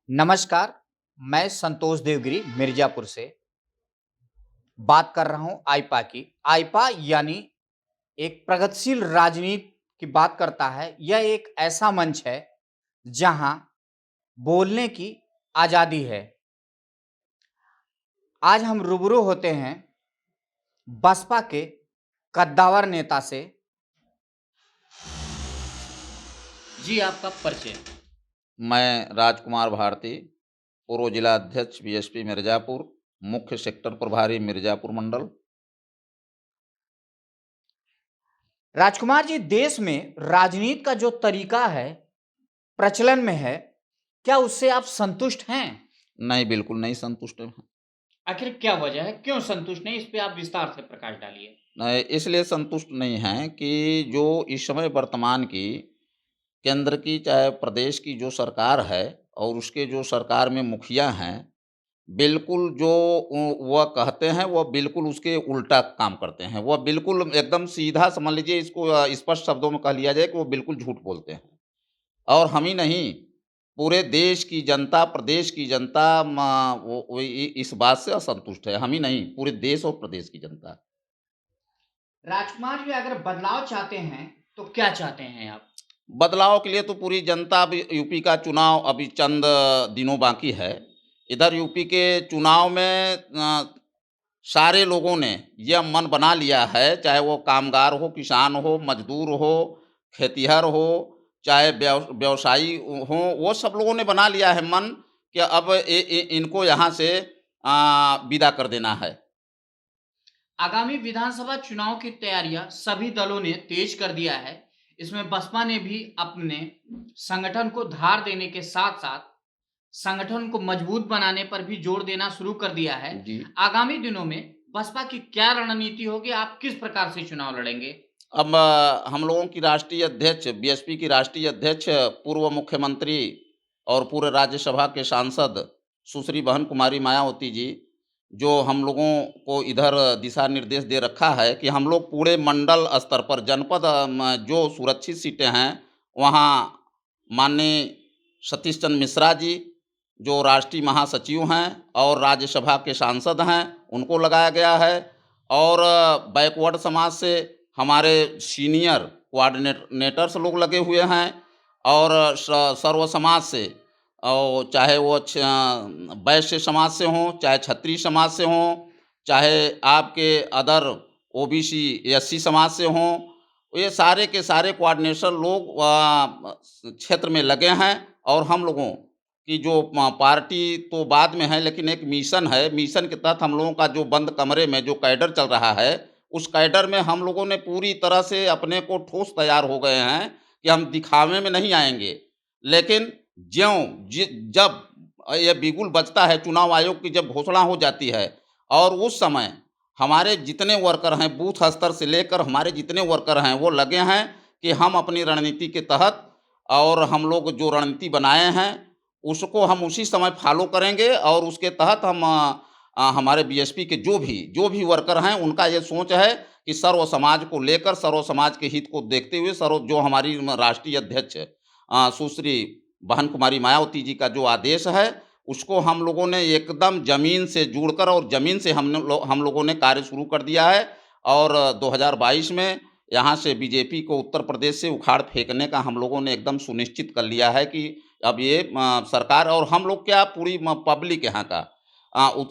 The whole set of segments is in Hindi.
नमस्कार, मैं संतोष देवगिरी मिर्जापुर से बात कर रहा हूं आईपा की। आईपा यानी एक प्रगतिशील राजनीति की बात करता है। यह एक ऐसा मंच है जहां बोलने की आजादी है। आज हम रूबरू होते हैं बसपा के कद्दावर नेता से। जी, आपका परिचय। मैं राजकुमार भारती, पूर्व जिला अध्यक्ष बीएसपी मिर्ज़ापुर, मुख्य सेक्टर प्रभारी मिर्ज़ापुर मंडल। राजकुमार जी, देश में राजनीति का जो तरीका है, प्रचलन में है, क्या उससे आप संतुष्ट हैं? नहीं, बिल्कुल नहीं संतुष्ट हैं। आखिर क्या वजह है? क्यों संतुष्ट नहीं? इस पे आप विस्तार से प्रकाश डालिए। इसलिए संतुष्ट नहीं हैं कि जो इस समय वर्तमान की केंद्र की चाहे प्रदेश की जो सरकार है और उसके जो सरकार में मुखिया हैं, बिल्कुल जो वह कहते हैं वह बिल्कुल उसके उल्टा काम करते हैं। वह बिल्कुल एकदम सीधा समझ लीजिए, इसको स्पष्ट शब्दों में कह लिया जाए कि वो बिल्कुल झूठ बोलते हैं। और हम ही नहीं, पूरे देश की जनता, प्रदेश की जनता वो इस बात से असंतुष्ट है। हम ही नहीं, पूरे देश और प्रदेश की जनता। राजकुमार जी, अगर बदलाव चाहते हैं, तो क्या चाहते हैं आप? बदलाव के लिए तो पूरी जनता, अभी यूपी का चुनाव अभी चंद दिनों बाकी है। इधर यूपी के चुनाव में सारे लोगों ने यह मन बना लिया है, चाहे वो कामगार हो, किसान हो, मजदूर हो, खेतिहर हो, चाहे व्यवसायी हों, वो सब लोगों ने बना लिया है मन कि अब इनको यहाँ से विदा कर देना है। आगामी विधानसभा चुनाव की तैयारियां सभी दलों ने तेज कर दिया है। इसमें बसपा ने भी अपने संगठन को धार देने के साथ-साथ संगठन को मजबूत बनाने पर भी जोर देना शुरू कर दिया है। जी। आगामी दिनों में बसपा की क्या रणनीति होगी? आप किस प्रकार से चुनाव लड़ेंगे? अब हम लोगों की राष्ट्रीय अध्यक्ष, बीएसपी की राष्ट्रीय अध्यक्ष, पूर्व मुख्यमंत्री और पूरे राज्यसभा के सांसद सुश्री बहन कुमारी मायावती जी, जो हम लोगों को इधर दिशा निर्देश दे रखा है कि हम लोग पूरे मंडल स्तर पर जनपद जो सुरक्षित सीटें हैं, वहाँ माननीय सतीश चंद्र मिश्रा जी, जो राष्ट्रीय महासचिव हैं और राज्यसभा के सांसद हैं, उनको लगाया गया है। और बैकवर्ड समाज से हमारे सीनियर कोऑर्डिनेटर्स लोग लगे हुए हैं। और सर्व समाज से, और चाहे वो वैश्य समाज से हों, चाहे क्षत्रिय समाज से हों, चाहे आपके अदर ओबीसी एससी समाज से हों, ये सारे के सारे कोऑर्डिनेटर लोग क्षेत्र में लगे हैं। और हम लोगों की जो पार्टी तो बाद में है, लेकिन एक मिशन है। मिशन के तहत हम लोगों का जो बंद कमरे में जो कैडर चल रहा है, उस कैडर में हम लोगों ने पूरी तरह से अपने को ठोस तैयार हो गए हैं कि हम दिखावे में नहीं आएँगे। लेकिन ज्यों जब ये बिगुल बजता है, चुनाव आयोग की जब घोषणा हो जाती है, और उस समय हमारे जितने वर्कर हैं, बूथ स्तर से लेकर हमारे जितने वर्कर हैं, वो लगे हैं कि हम अपनी रणनीति के तहत, और हम लोग जो रणनीति बनाए हैं, उसको हम उसी समय फ़ॉलो करेंगे। और उसके तहत हम हमारे बीएसपी के जो भी वर्कर हैं, उनका ये सोच है कि सर्व समाज को लेकर, सर्व समाज के हित को देखते हुए, सर्व जो हमारी राष्ट्रीय अध्यक्ष सुश्री बहन कुमारी मायावती जी का जो आदेश है, उसको हम लोगों ने एकदम ज़मीन से जुड़कर और ज़मीन से हम लोगों ने कार्य शुरू कर दिया है। और 2022 में यहाँ से बीजेपी को उत्तर प्रदेश से उखाड़ फेंकने का हम लोगों ने एकदम सुनिश्चित कर लिया है कि अब ये सरकार, और हम लोग क्या, पूरी पब्लिक यहाँ का,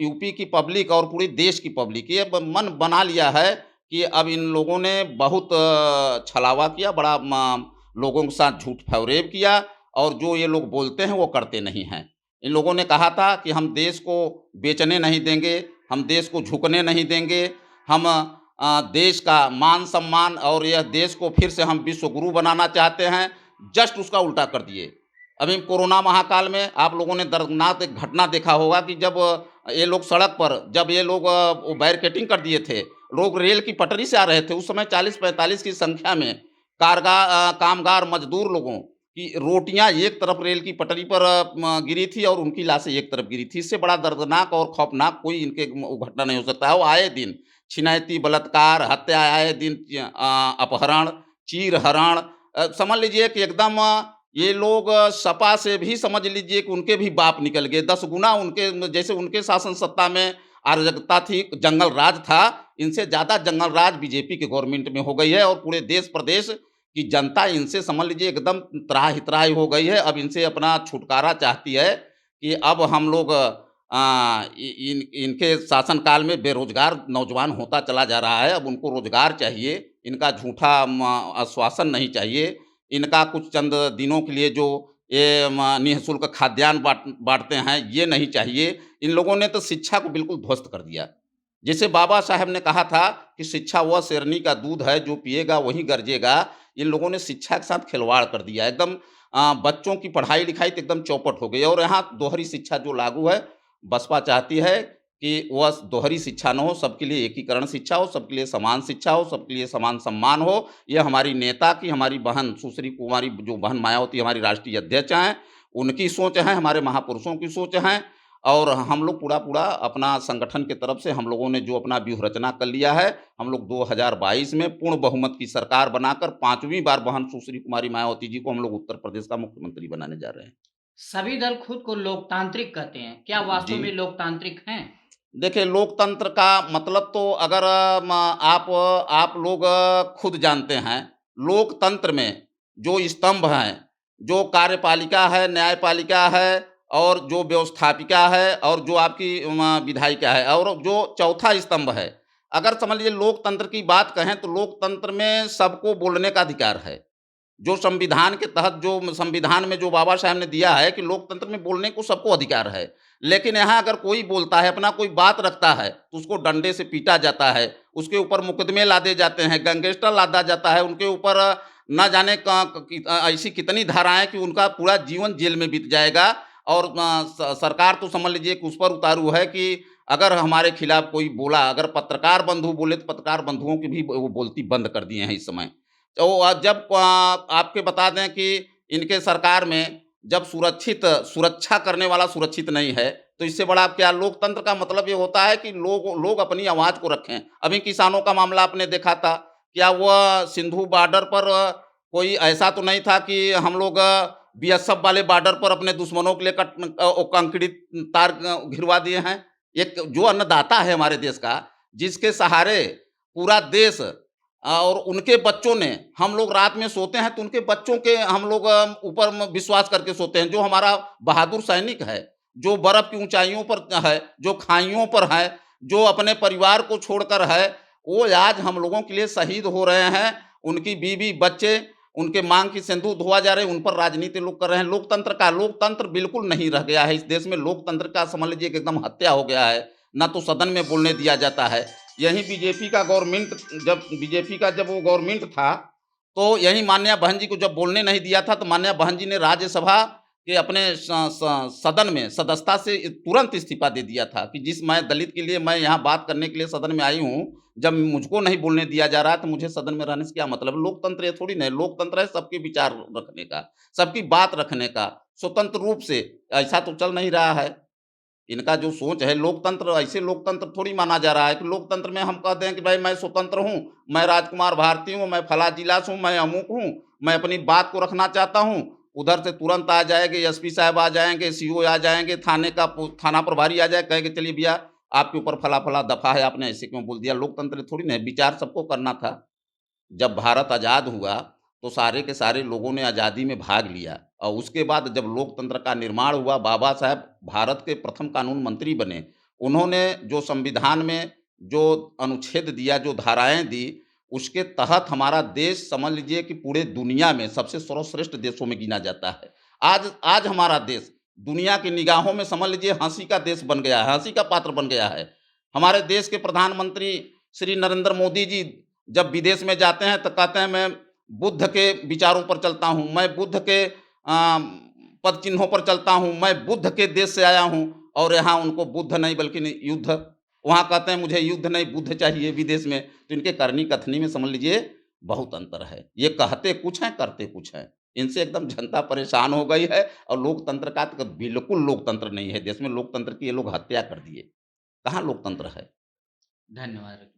यूपी की पब्लिक और पूरी देश की पब्लिक ये मन बना लिया है कि अब इन लोगों ने बहुत छलावा किया, बड़ा लोगों के साथ झूठ-फरेब किया, और जो ये लोग बोलते हैं वो करते नहीं हैं। इन लोगों ने कहा था कि हम देश को बेचने नहीं देंगे, हम देश को झुकने नहीं देंगे, हम देश का मान-सम्मान और यह देश को फिर से हम विश्व गुरु बनाना चाहते हैं। जस्ट उसका उल्टा कर दिए। अभी कोरोना महाकाल में आप लोगों ने दर्दनाक एक घटना देखा होगा कि जब ये लोग सड़क पर, जब ये लोग वो बैरिकेडिंग कर दिए थे, लोग रेल की पटरी से आ रहे थे, उस समय 40-45 की संख्या में कामगार मजदूर लोगों की रोटियां एक तरफ रेल की पटरी पर गिरी थी और उनकी लाशें एक तरफ गिरी थी। इससे बड़ा दर्दनाक और खौफनाक कोई इनके घटना नहीं हो सकता है। वो आए दिन छिनैती, बलात्कार, हत्या, आए दिन अपहरण, चीर हरण, समझ लीजिए कि एकदम ये लोग सपा से भी समझ लीजिए कि उनके भी बाप निकल गए, 10 गुना उनके, जैसे उनके शासन सत्ता में अराजकता थी, जंगल राज था, इनसे ज़्यादा जंगल राज बीजेपी के गवर्नमेंट में हो गई है और पूरे देश प्रदेश की जनता इनसे समझ लीजिए एकदम त्राहि-त्राहि हो गई है। अब इनसे अपना छुटकारा चाहती है कि अब हम लोग इनके शासनकाल में बेरोज़गार नौजवान होता चला जा रहा है, अब उनको रोज़गार चाहिए, इनका झूठा आश्वासन नहीं चाहिए, इनका कुछ चंद दिनों के लिए जो ये निःशुल्क खाद्यान्न बाँटते हैं, ये नहीं चाहिए। इन लोगों ने तो शिक्षा को बिल्कुल ध्वस्त कर दिया। जैसे बाबा साहब ने कहा था कि शिक्षा वह शेरनी का दूध है, जो पिएगा वही गरजेगा। इन लोगों ने शिक्षा के साथ खिलवाड़ कर दिया। एकदम बच्चों की पढ़ाई-लिखाई तो एकदम चौपट हो गई और यहाँ दोहरी शिक्षा जो लागू है, बसपा चाहती है कि वह दोहरी शिक्षा ना हो, सबके लिए एकीकरण शिक्षा हो, सबके लिए समान शिक्षा हो, सबके लिए समान सम्मान हो। ये हमारी नेता की, हमारी बहन सुश्री कुमारी, जो बहन मायावती हमारी राष्ट्रीय अध्यक्ष हैं, उनकी सोच है, हमारे महापुरुषों की सोच है। और हम लोग पूरा-पूरा अपना संगठन की तरफ से हम लोगों ने जो अपना व्यूह रचना कर लिया है, हम लोग 2022 में पूर्ण बहुमत की सरकार बनाकर 5वीं बार बहन सुश्री कुमारी मायावती जी को हम लोग उत्तर प्रदेश का मुख्यमंत्री बनाने जा रहे हैं। सभी दल खुद को लोकतांत्रिक कहते हैं। क्या वास्तव जी। में लोकतांत्रिक हैं? देखिए, लोकतंत्र का मतलब तो अगर आप लोग खुद जानते हैं, लोकतंत्र में जो स्तंभ हैं, जो कार्यपालिका है, न्यायपालिका है और जो व्यवस्थापिका है और जो आपकी विधायिका है और जो चौथा स्तंभ है। अगर समझ लीजिए लोकतंत्र की बात कहें तो लोकतंत्र में सबको बोलने का अधिकार है। जो संविधान के तहत, जो संविधान में जो बाबा साहब ने दिया है कि लोकतंत्र में बोलने को सबको अधिकार है। लेकिन यहाँ अगर कोई बोलता है, अपना कोई बात रखता है, तो उसको डंडे से पीटा जाता है, उसके ऊपर मुकदमे लादे जाते हैं, गैंगस्टर लादा जाता है, उनके ऊपर ना जाने ऐसी कितनी धाराएँ कि उनका पूरा जीवन जेल में बीत जाएगा। और सरकार तो समझ लीजिए कि उस पर उतारू है कि अगर हमारे खिलाफ कोई बोला, अगर पत्रकार बंधु बोले, तो पत्रकार बंधुओं की भी वो बोलती बंद कर दिए हैं इस समय। तो जब आपके बता दें कि इनके सरकार में जब सुरक्षा करने वाला सुरक्षित नहीं है, तो इससे बड़ा क्या लोकतंत्र का मतलब ये होता है कि लोग लोग अपनी आवाज़ को रखें। अभी किसानों का मामला आपने देखा था, क्या वह सिंधु बॉर्डर पर कोई ऐसा तो नहीं था कि हम लोग बीएसएफ वाले बॉर्डर पर अपने दुश्मनों के लिए कंक्रीट तार घिरवा दिए हैं। एक जो अन्नदाता है हमारे देश का, जिसके सहारे पूरा देश और उनके बच्चों ने, हम लोग रात में सोते हैं तो उनके बच्चों के हम लोग ऊपर विश्वास करके सोते हैं। जो हमारा बहादुर सैनिक है, जो बर्फ की ऊंचाइयों पर है, जो खाइयों पर है, जो अपने परिवार को छोड़कर है, वो आज हम लोगों के लिए शहीद हो रहे हैं। उनकी बीवी बच्चे, उनके मांग की सिंदूर धोआ जा रहे हैं, उन पर राजनीति लोग कर रहे हैं। लोकतंत्र बिल्कुल नहीं रह गया है इस देश में। लोकतंत्र का समझ लीजिए कि एकदम हत्या हो गया है। ना तो सदन में बोलने दिया जाता है। यही बीजेपी का गवर्नमेंट, जब वो गवर्नमेंट था, तो यही माननीय बहन जी को जब बोलने नहीं दिया था, तो माननीय बहन जी ने राज्यसभा के अपने सदन में सदस्यता से तुरंत इस्तीफा दे दिया था कि जिस मैं दलित के लिए मैं यहाँ बात करने के लिए सदन में आई हूँ, जब मुझको नहीं बोलने दिया जा रहा है, तो मुझे सदन में रहने से क्या मतलब। लोकतंत्र ये थोड़ी नहीं, लोकतंत्र है सबके विचार रखने का, सबकी बात रखने का, स्वतंत्र रूप से। ऐसा तो चल नहीं रहा है। इनका जो सोच है लोकतंत्र, ऐसे लोकतंत्र थोड़ी माना जा रहा है कि लोकतंत्र में हम कहते हैं कि भाई मैं स्वतंत्र हूँ, मैं राजकुमार भारती हूँ, मैं फला जिला से हूँ, मैं अमुक हूँ, मैं अपनी बात को रखना चाहता हूँ। उधर से तुरंत आ जाएँगे, एसपी साहब आ जाएँगे, सीओ आ जाएँगे, थाना प्रभारी आ जाए, कहेंगे चलिए भैया आपके ऊपर फला-फला दफ़ा है, आपने ऐसे क्यों बोल दिया। लोकतंत्र थोड़ी ना है, विचार सबको करना था। जब भारत आज़ाद हुआ, तो सारे के सारे लोगों ने आज़ादी में भाग लिया और उसके बाद जब लोकतंत्र का निर्माण हुआ, बाबा साहब भारत के प्रथम कानून मंत्री बने। उन्होंने जो संविधान में जो अनुच्छेद दिया, जो धाराएँ दी, उसके तहत हमारा देश समझ लीजिए कि पूरे दुनिया में सबसे सर्वश्रेष्ठ देशों में गिना जाता है। आज आज हमारा देश दुनिया की निगाहों में समझ लीजिए हँसी का देश बन गया है, हँसी का पात्र बन गया है। हमारे देश के प्रधानमंत्री श्री नरेंद्र मोदी जी जब विदेश में जाते हैं तो कहते हैं मैं बुद्ध के विचारों पर चलता हूँ, मैं बुद्ध के पद चिन्हों पर चलता हूँ, मैं बुद्ध के देश से आया हूँ। और यहाँ उनको बुद्ध नहीं बल्कि युद्ध, वहाँ कहते हैं मुझे युद्ध नहीं बुद्ध चाहिए विदेश में। तो इनके करनी कथनी में समझ लीजिए बहुत अंतर है। ये कहते कुछ हैं, करते कुछ हैं। इनसे एकदम जनता परेशान हो गई है और लोकतंत्र का तो बिल्कुल लोकतंत्र नहीं है देश में। लोकतंत्र की ये लोग हत्या कर दिए। कहाँ लोकतंत्र है? धन्यवाद।